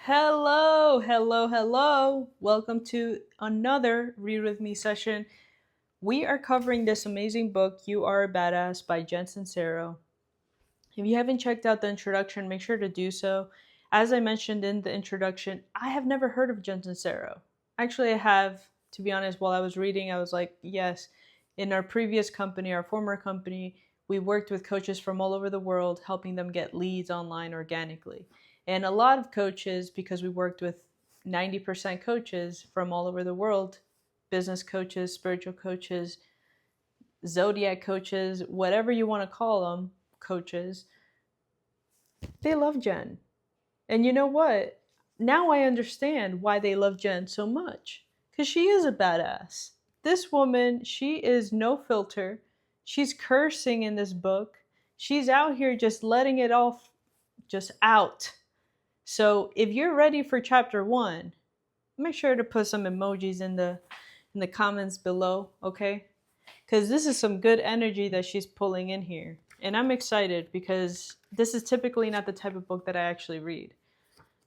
Hello, hello, hello. Welcome to another Read With Me session. We are covering this amazing book, You Are a Badass by Jen Sincero. If you haven't checked out the introduction, make sure to do so. As I mentioned in the introduction, I have never heard of Jen Sincero. Actually, I have, to be honest, while I was reading, I was like, yes, in our previous company, our former company, we worked with coaches from all over the world, helping them get leads online organically. And a lot of coaches, because we worked with 90% coaches from all over the world, business coaches, spiritual coaches, zodiac coaches, whatever you want to call them, coaches, they love Jen. And you know what? Now I understand why they love Jen so much. Because she is a badass. This woman, she is no filter. She's cursing in this book. She's out here just letting it all just out. So if you're ready for chapter 1, make sure to put some emojis in the comments below, okay? Because this is some good energy that she's pulling in here. And I'm excited because this is typically not the type of book that I actually read.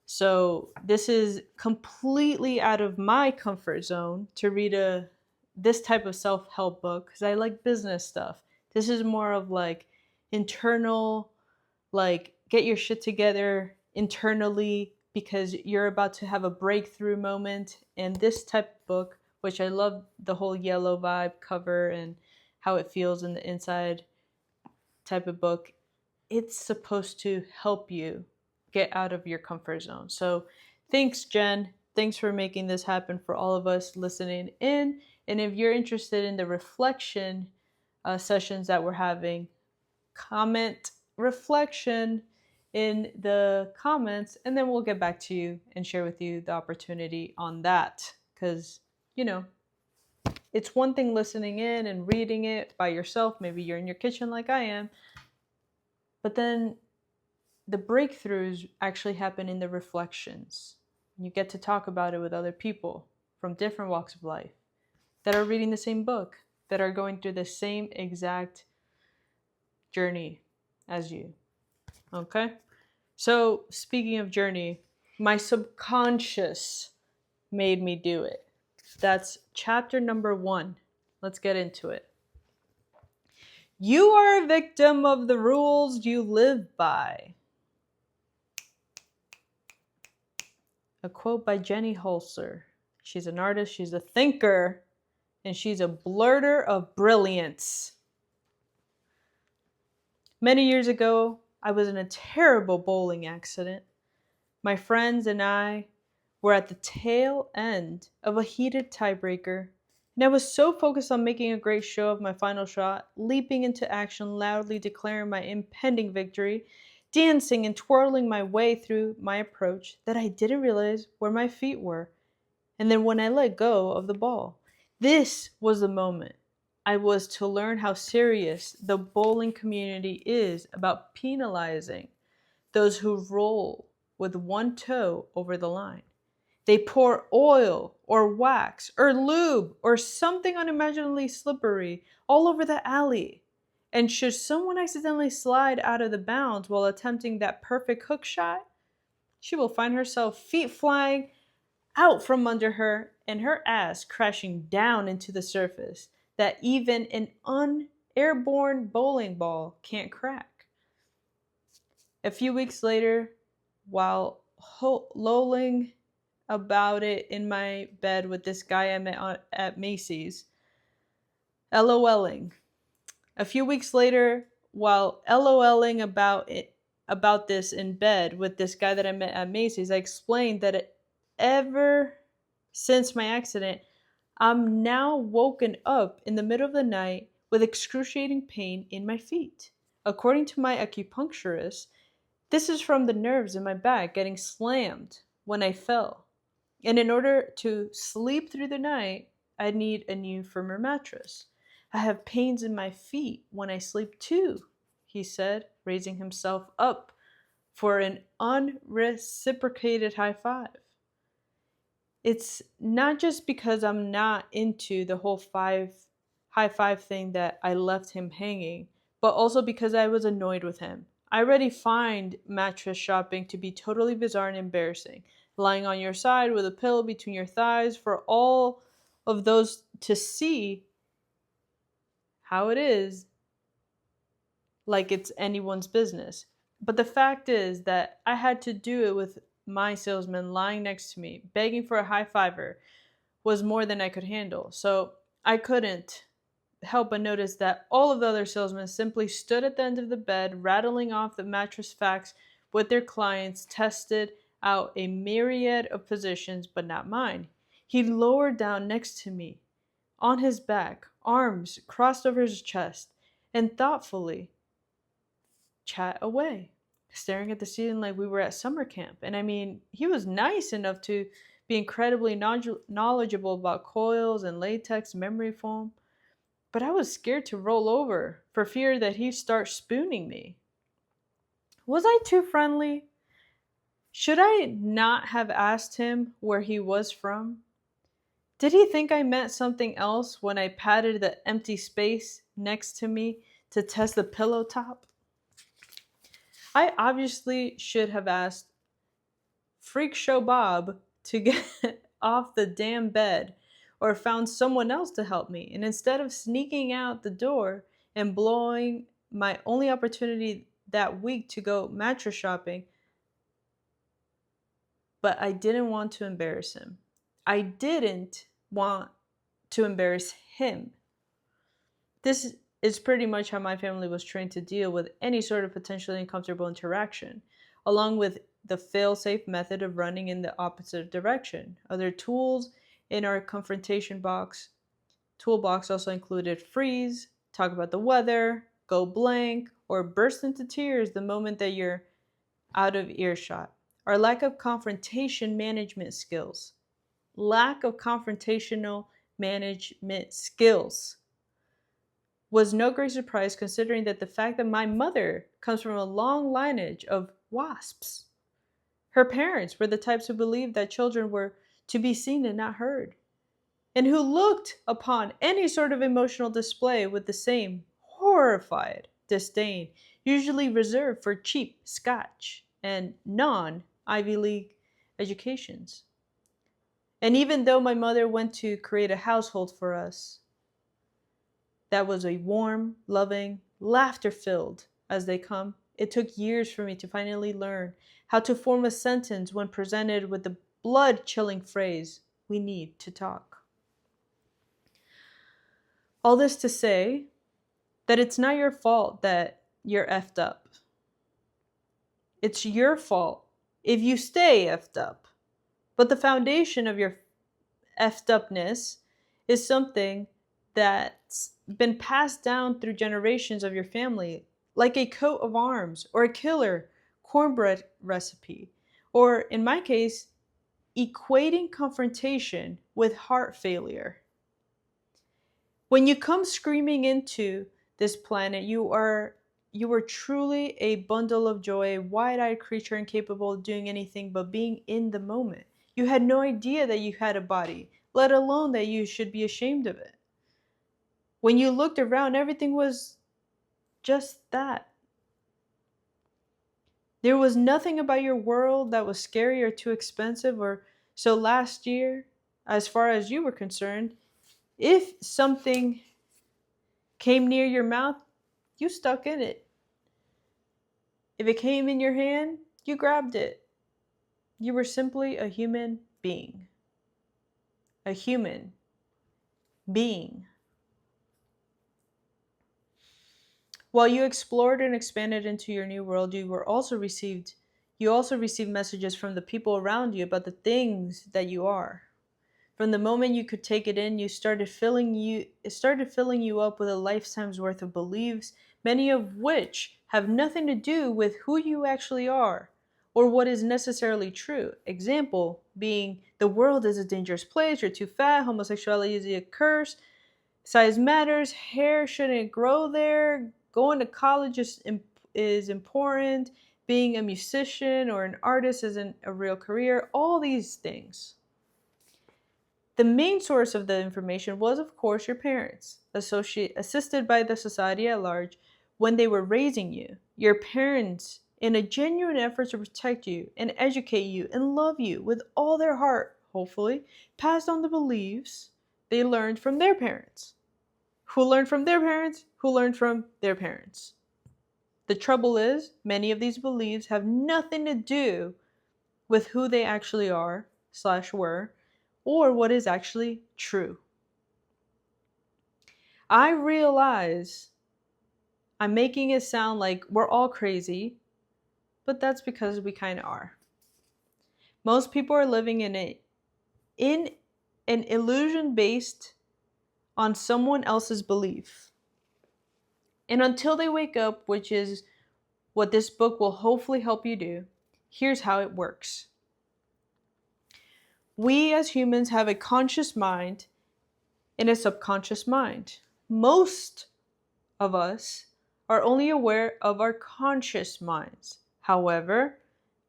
So this is completely out of my comfort zone to read this type of self-help book because I like business stuff. This is more of like internal, like get your shit together internally because you're about to have a breakthrough moment. And this type of book, which I love the whole yellow vibe cover and how it feels in the inside type of book, it's supposed to help you get out of your comfort zone. So thanks, Jen. Thanks for making this happen for all of us listening in. And if you're interested in the reflection sessions that we're having, comment reflection in the comments, and then we'll get back to you and share with you the opportunity on that. Because, it's one thing listening in and reading it by yourself. Maybe you're in your kitchen like I am. But then the breakthroughs actually happen in the reflections. You get to talk about it with other people from different walks of life that are reading the same book, that are going through the same exact journey as you. Okay? So, speaking of journey, my subconscious made me do it. That's chapter number 1. Let's get into it. You are a victim of the rules you live by. A quote by Jenny Holzer. She's an artist, she's a thinker, and she's a blurter of brilliance. Many years ago, I was in a terrible bowling accident. My friends and I were at the tail end of a heated tiebreaker, and I was so focused on making a great show of my final shot, leaping into action, loudly declaring my impending victory, dancing and twirling my way through my approach, that I didn't realize where my feet were. And then when I let go of the ball, this was the moment I was to learn how serious the bowling community is about penalizing those who roll with one toe over the line. They pour oil or wax or lube or something unimaginably slippery all over the alley. And should someone accidentally slide out of the bounds while attempting that perfect hook shot, she will find herself feet flying out from under her and her ass crashing down into the surface that even an airborne bowling ball can't crack. A few weeks later, while lolling about it in my bed with this guy I met at Macy's, LOLing. A few weeks later, while LOLing about this in bed with this guy that I met at Macy's, I explained that ever since my accident, I'm now woken up in the middle of the night with excruciating pain in my feet. According to my acupuncturist, this is from the nerves in my back getting slammed when I fell. And in order to sleep through the night, I need a new, firmer mattress. I have pains in my feet when I sleep too, he said, raising himself up for an unreciprocated high five. It's not just because I'm not into the whole high five thing that I left him hanging, but also because I was annoyed with him. I already find mattress shopping to be totally bizarre and embarrassing. lying on your side with a pillow between your thighs for all of those to see how it is, like it's anyone's business. But the fact is that I had to do it with my salesman lying next to me, begging for a high fiver was more than I could handle. So I couldn't help but notice that all of the other salesmen simply stood at the end of the bed, rattling off the mattress facts with their clients, tested out a myriad of positions, but not mine. He lowered down next to me, on his back, arms crossed over his chest, and thoughtfully chat away, staring at the ceiling like we were at summer camp. And I mean, he was nice enough to be incredibly knowledgeable about coils and latex memory foam, but I was scared to roll over for fear that he'd start spooning me. Was I too friendly? Should I not have asked him where he was from? Did he think I meant something else when I patted the empty space next to me to test the pillow top? I obviously should have asked Freak Show Bob to get off the damn bed or found someone else to help me. And instead of sneaking out the door and blowing my only opportunity that week to go mattress shopping, but I didn't want to embarrass him. I didn't want to embarrass him. This is pretty much how my family was trained to deal with any sort of potentially uncomfortable interaction, along with the fail-safe method of running in the opposite direction. Other tools in our confrontation toolbox also included freeze, talk about the weather, go blank, or burst into tears the moment that you're out of earshot. Our lack of confrontation management skills. Lack of confrontational management skills was no great surprise considering that the fact that my mother comes from a long lineage of wasps. Her parents were the types who believed that children were to be seen and not heard, and who looked upon any sort of emotional display with the same horrified disdain, usually reserved for cheap Scotch and non-Ivy League educations. And even though my mother went to create a household for us that was a warm, loving, laughter-filled as they come, it took years for me to finally learn how to form a sentence when presented with the blood-chilling phrase, "We need to talk." All this to say that it's not your fault that you're effed up. It's your fault if you stay effed up. But the foundation of your effed upness is something that's been passed down through generations of your family, like a coat of arms or a killer cornbread recipe, or in my case, equating confrontation with heart failure. When you come screaming into this planet, you are truly a bundle of joy, a wide-eyed creature incapable of doing anything but being in the moment. You had no idea that you had a body, let alone that you should be ashamed of it. When you looked around, everything was just that. There was nothing about your world that was scary or too expensive, or so last year, as far as you were concerned, if something came near your mouth, you stuck in it. If it came in your hand, you grabbed it. You were simply a human being. A human being. While you explored and expanded into your new world, you also received messages from the people around you about the things that you are. From the moment you could take it in, it started filling you up with a lifetime's worth of beliefs, many of which have nothing to do with who you actually are or what is necessarily true. Example being the world is a dangerous place, you're too fat, homosexuality is a curse, size matters, hair shouldn't grow there, going to college is important, being a musician or an artist isn't a real career, all these things. The main source of the information was, of course, your parents, assisted by the society at large when they were raising you. Your parents in a genuine effort to protect you and educate you and love you with all their heart, hopefully, passed on the beliefs they learned from their parents. Who learned from their parents? Who learned from their parents? The trouble is, many of these beliefs have nothing to do with who they actually are slash were or what is actually true. I realize I'm making it sound like we're all crazy, but that's because we kind of are. Most people are living in an illusion based on someone else's belief. And until they wake up, which is what this book will hopefully help you do, here's how it works. We as humans have a conscious mind and a subconscious mind. Most of us are only aware of our conscious minds. However,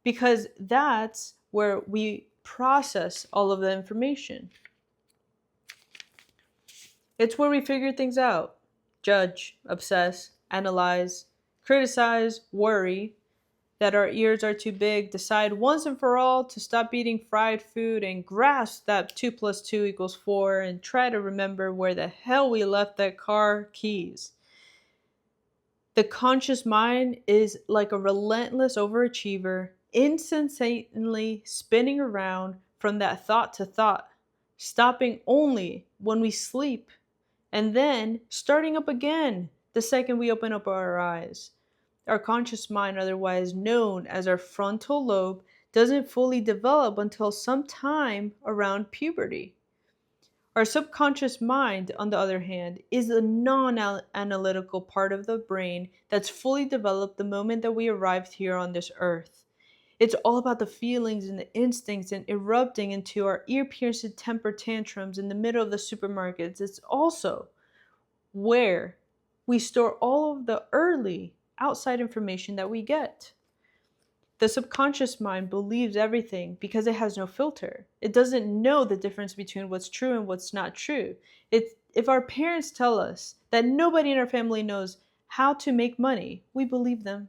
because that's where we process all of the information. It's where we figure things out, judge, obsess, analyze, criticize, worry that our ears are too big, decide once and for all to stop eating fried food and grasp that 2 plus 2 equals 4 and try to remember where the hell we left that car keys. The conscious mind is like a relentless overachiever, incessantly spinning around from that thought to thought, stopping only when we sleep, and then starting up again the second we open up our eyes. Our conscious mind, otherwise known as our frontal lobe, doesn't fully develop until sometime around puberty. Our subconscious mind, on the other hand, is the non-analytical part of the brain that's fully developed the moment that we arrived here on this earth. It's all about the feelings and the instincts and erupting into our ear-piercing temper tantrums in the middle of the supermarkets. It's also where we store all of the early outside information that we get. The subconscious mind believes everything because it has no filter. It doesn't know the difference between what's true and what's not true. If our parents tell us that nobody in our family knows how to make money, we believe them.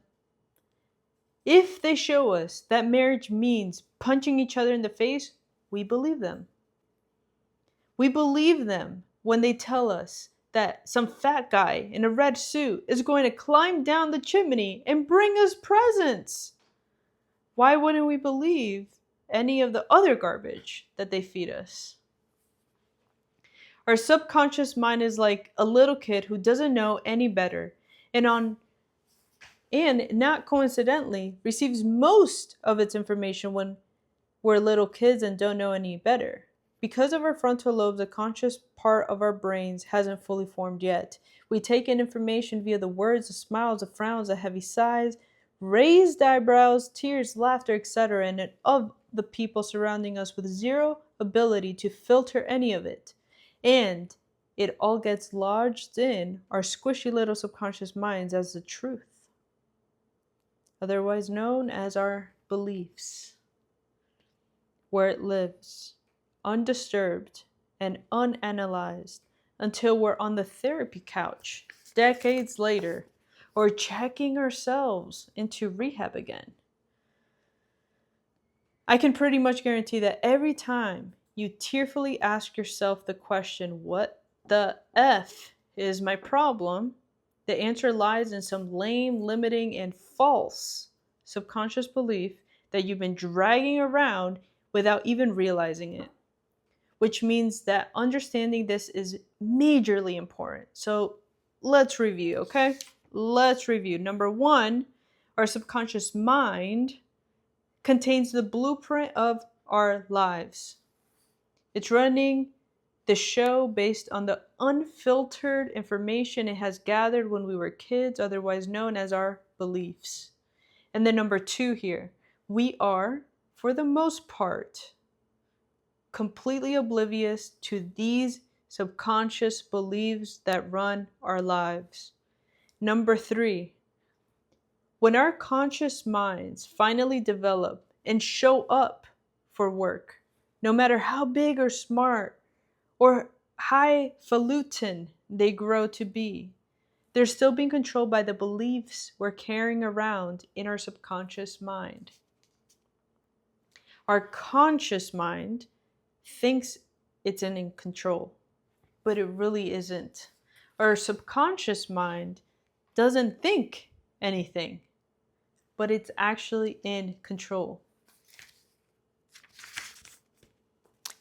If they show us that marriage means punching each other in the face, we believe them. We believe them when they tell us that some fat guy in a red suit is going to climb down the chimney and bring us presents. Why wouldn't we believe any of the other garbage that they feed us? Our subconscious mind is like a little kid who doesn't know any better and not coincidentally receives most of its information when we're little kids and don't know any better. Because of our frontal lobes, the conscious part of our brains hasn't fully formed yet. We take in information via the words, the smiles, the frowns, the heavy sighs, raised eyebrows, tears, laughter, etc., and of the people surrounding us with zero ability to filter any of it. And it all gets lodged in our squishy little subconscious minds as the truth, otherwise known as our beliefs, where it lives, undisturbed and unanalyzed, until we're on the therapy couch decades later, or checking ourselves into rehab again. I can pretty much guarantee that every time you tearfully ask yourself the question, what the F is my problem? The answer lies in some lame, limiting, and false subconscious belief that you've been dragging around without even realizing it. Which means that understanding this is majorly important. So let's review, okay? Let's review. Number one, our subconscious mind contains the blueprint of our lives. It's running the show based on the unfiltered information it has gathered when we were kids, otherwise known as our beliefs. And then number two here, we are, for the most part, completely oblivious to these subconscious beliefs that run our lives. Number three, when our conscious minds finally develop and show up for work, no matter how big or smart or highfalutin they grow to be, They're still being controlled by the beliefs we're carrying around in our subconscious mind. Our conscious mind thinks it's in control, but it really isn't. Our subconscious mind doesn't think anything, but it's actually in control.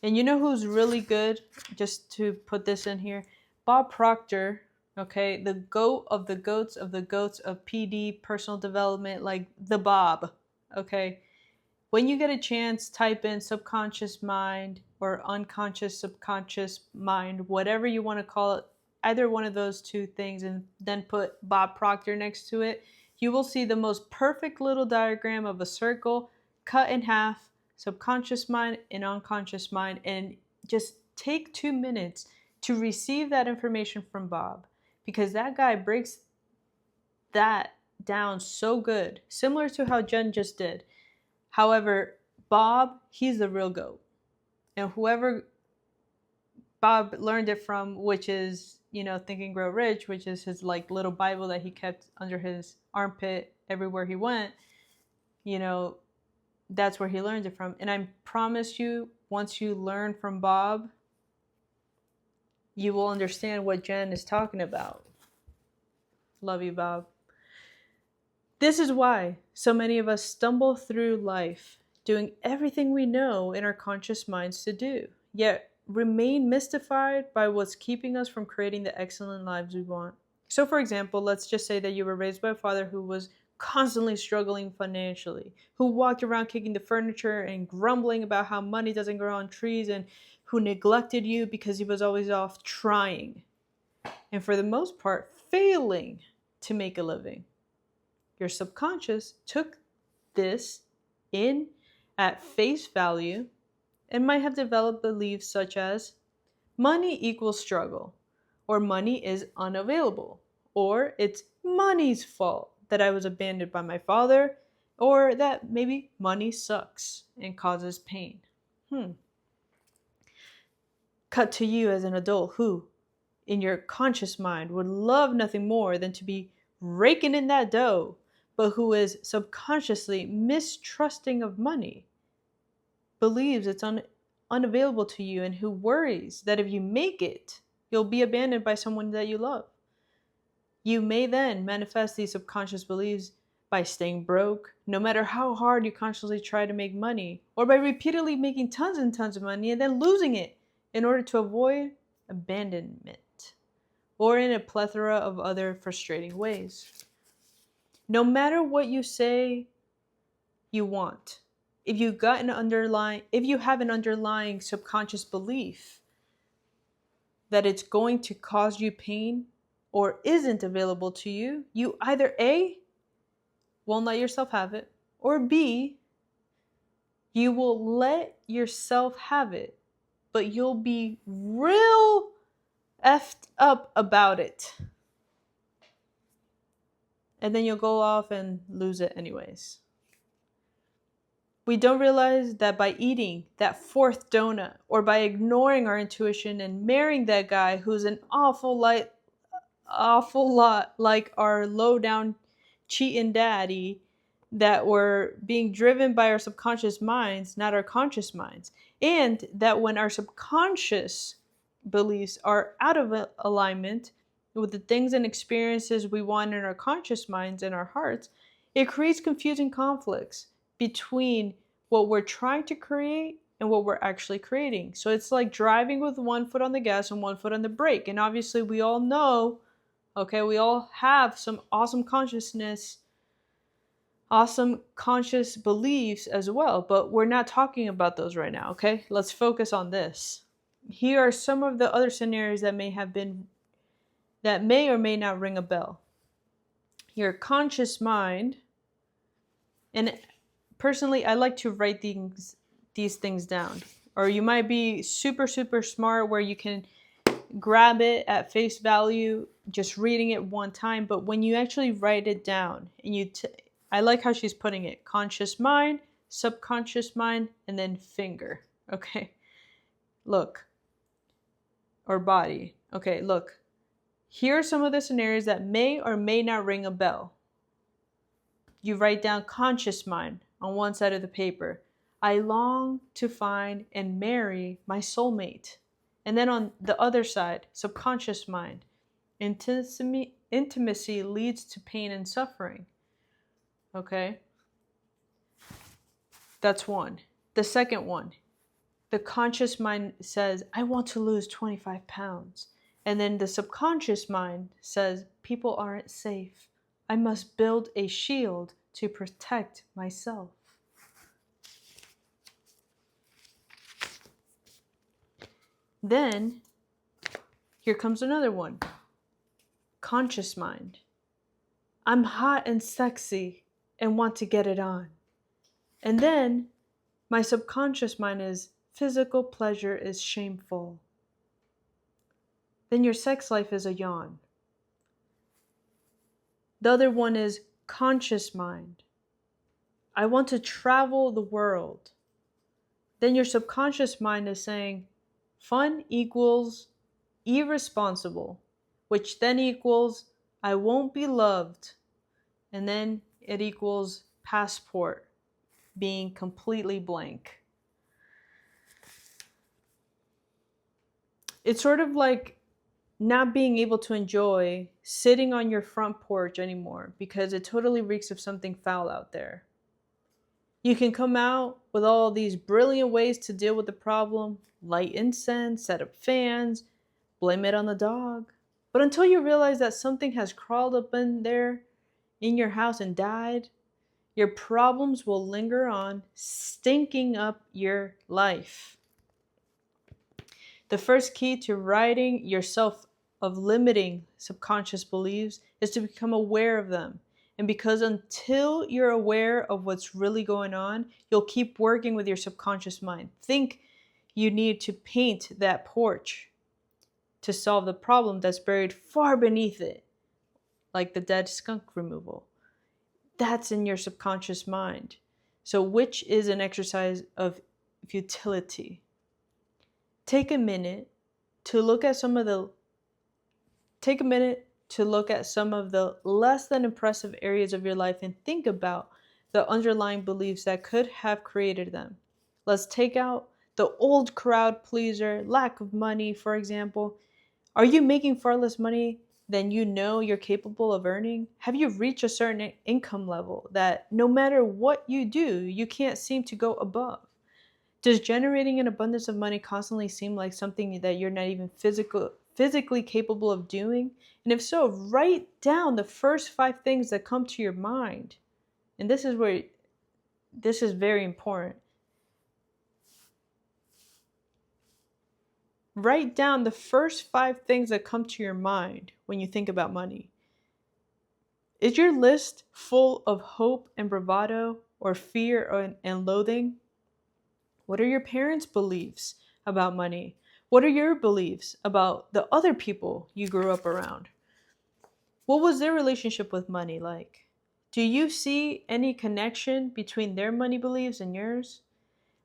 And you know who's really good, just to put this in here? Bob Proctor, okay? The goat of the goats of the goats of PD, personal development, like the Bob, okay? When you get a chance, type in subconscious mind or unconscious subconscious mind, whatever you want to call it, either one of those two things, and then put Bob Proctor next to it. You will see the most perfect little diagram of a circle cut in half, subconscious mind and unconscious mind, and just take 2 minutes to receive that information from Bob, because that guy breaks that down so good, similar to how Jen just did. However, Bob, he's the real GOAT. And whoever Bob learned it from, which is, Think and Grow Rich, which is his like little Bible that he kept under his armpit everywhere he went, that's where he learned it from. And I promise you, once you learn from Bob, you will understand what Jen is talking about. Love you, Bob. This is why so many of us stumble through life doing everything we know in our conscious minds to do, yet remain mystified by what's keeping us from creating the excellent lives we want. So, for example, let's just say that you were raised by a father who was constantly struggling financially, who walked around kicking the furniture and grumbling about how money doesn't grow on trees, and who neglected you because he was always off trying, and for the most part, failing to make a living. Your subconscious took this in at face value and might have developed beliefs such as money equals struggle, or money is unavailable, or it's money's fault that I was abandoned by my father, or that maybe money sucks and causes pain. Cut to you as an adult who, in your conscious mind, would love nothing more than to be raking in that dough, but who is subconsciously mistrusting of money, believes it's unavailable to you, and who worries that if you make it, you'll be abandoned by someone that you love. You may then manifest these subconscious beliefs by staying broke, no matter how hard you consciously try to make money, or by repeatedly making tons and tons of money and then losing it in order to avoid abandonment, or in a plethora of other frustrating ways. No matter what you say you want, if you have an underlying subconscious belief that it's going to cause you pain or isn't available to you, you either A, won't let yourself have it, or B, you will let yourself have it, but you'll be real effed up about it. And then you'll go off and lose it anyways. We don't realize that by eating that fourth donut, or by ignoring our intuition and marrying that guy who's an awful lot like our low-down cheating daddy, that we're being driven by our subconscious minds, not our conscious minds. And that when our subconscious beliefs are out of alignment with the things and experiences we want in our conscious minds and our hearts, it creates confusing conflicts between what we're trying to create and what we're actually creating. So it's like driving with one foot on the gas and one foot on the brake. And obviously we all know, we all have some awesome consciousness, awesome conscious beliefs as well, but we're not talking about those right now, okay? Let's focus on this. Here are some of the other scenarios that may or may not ring a bell. Your conscious mind, and personally, I like to write these things down. Or you might be super, super smart where you can grab it at face value, just reading it one time. But when you actually write it down, and I like how she's putting it: conscious mind, subconscious mind, and then finger. Okay, look, or body. Okay, look. Here are some of the scenarios that may or may not ring a bell. You write down conscious mind on one side of the paper. I long to find and marry my soulmate. And then on the other side, subconscious mind. Intimacy leads to pain and suffering. Okay? That's one. The second one, the conscious mind says, I want to lose 25 pounds. And then the subconscious mind says, people aren't safe. I must build a shield to protect myself. Then, here comes another one. Conscious mind. I'm hot and sexy and want to get it on. And then, my subconscious mind is, physical pleasure is shameful. Then your sex life is a yawn. The other one is conscious mind. I want to travel the world. Then your subconscious mind is saying, fun equals irresponsible, which then equals I won't be loved. And then it equals passport being completely blank. It's sort of like not being able to enjoy sitting on your front porch anymore because it totally reeks of something foul out there. You can come out with all these brilliant ways to deal with the problem, light incense, set up fans, blame it on the dog. But until you realize that something has crawled up in there in your house and died, your problems will linger on, stinking up your life. The first key to ridding yourself of limiting subconscious beliefs is to become aware of them. And because until you're aware of what's really going on, you'll keep working with your subconscious mind. Think you need to paint that porch to solve the problem that's buried far beneath it, like the dead skunk removal. That's in your subconscious mind. So which is an exercise of futility. Take a minute to look at some of the less than impressive areas of your life and think about the underlying beliefs that could have created them. Let's take out the old crowd pleaser, lack of money, for example. Are you making far less money than you know you're capable of earning? Have you reached a certain income level that no matter what you do, you can't seem to go above? Does generating an abundance of money constantly seem like something that you're not even physically capable of doing? And if so, write down the first 5 things that come to your mind. And this is very important. Write down the first 5 things that come to your mind when you think about money. Is your list full of hope and bravado or fear and loathing? What are your parents' beliefs about money? What are your beliefs about the other people you grew up around? What was their relationship with money like? Do you see any connection between their money beliefs and yours?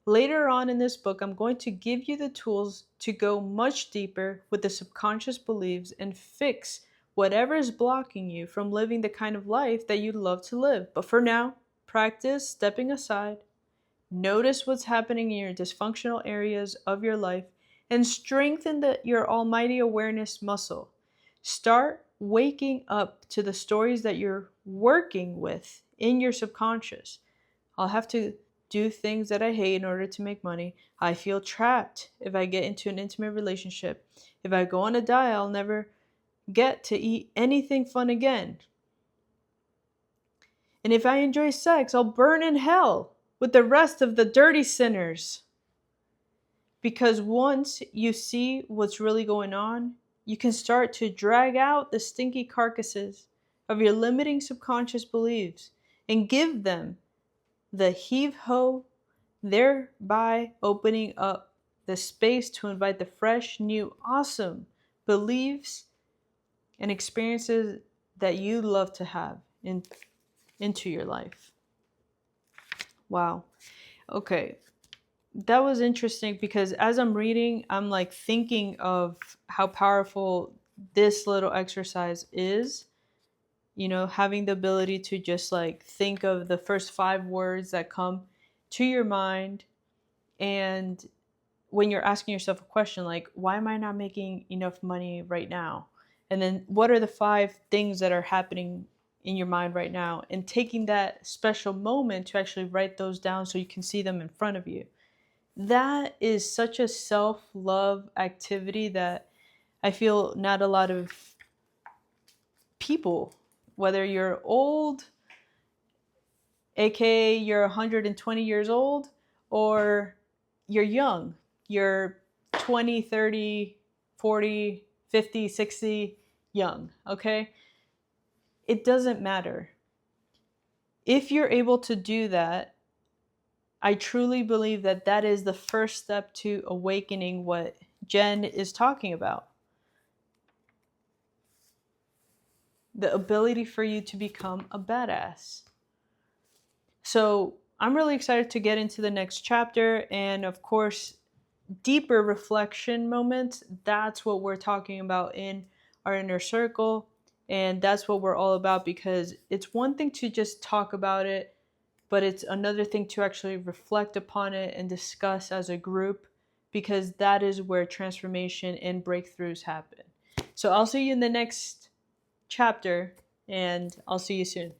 Later on in this book, I'm going to give you the tools to go much deeper with the subconscious beliefs and fix whatever is blocking you from living the kind of life that you'd love to live. But for now, practice stepping aside. Notice what's happening in your dysfunctional areas of your life and strengthen your almighty awareness muscle. Start waking up to the stories that you're working with in your subconscious. I'll have to do things that I hate in order to make money. I feel trapped if I get into an intimate relationship. If I go on a diet, I'll never get to eat anything fun again. And if I enjoy sex, I'll burn in hell with the rest of the dirty sinners. Because once you see what's really going on, you can start to drag out the stinky carcasses of your limiting subconscious beliefs and give them the heave-ho, thereby opening up the space to invite the fresh, new, awesome beliefs and experiences that you love to have into your life. Wow. Okay. That was interesting because as I'm reading, I'm like thinking of how powerful this little exercise is, having the ability to just like think of the first 5 words that come to your mind. And when you're asking yourself a question like, why am I not making enough money right now? And then what are the 5 things that are happening in your mind right now? And taking that special moment to actually write those down so you can see them in front of you. That is such a self-love activity that I feel not a lot of people, whether you're old, aka you're 120 years old, or you're young, you're 20, 30, 40, 50, 60, young, okay? It doesn't matter. If you're able to do that, I truly believe that that is the first step to awakening what Jen is talking about. The ability for you to become a badass. So I'm really excited to get into the next chapter, and of course, deeper reflection moments. That's what we're talking about in our inner circle, and that's what we're all about, because it's one thing to just talk about it, but it's another thing to actually reflect upon it and discuss as a group, because that is where transformation and breakthroughs happen. So I'll see you in the next chapter, and I'll see you soon.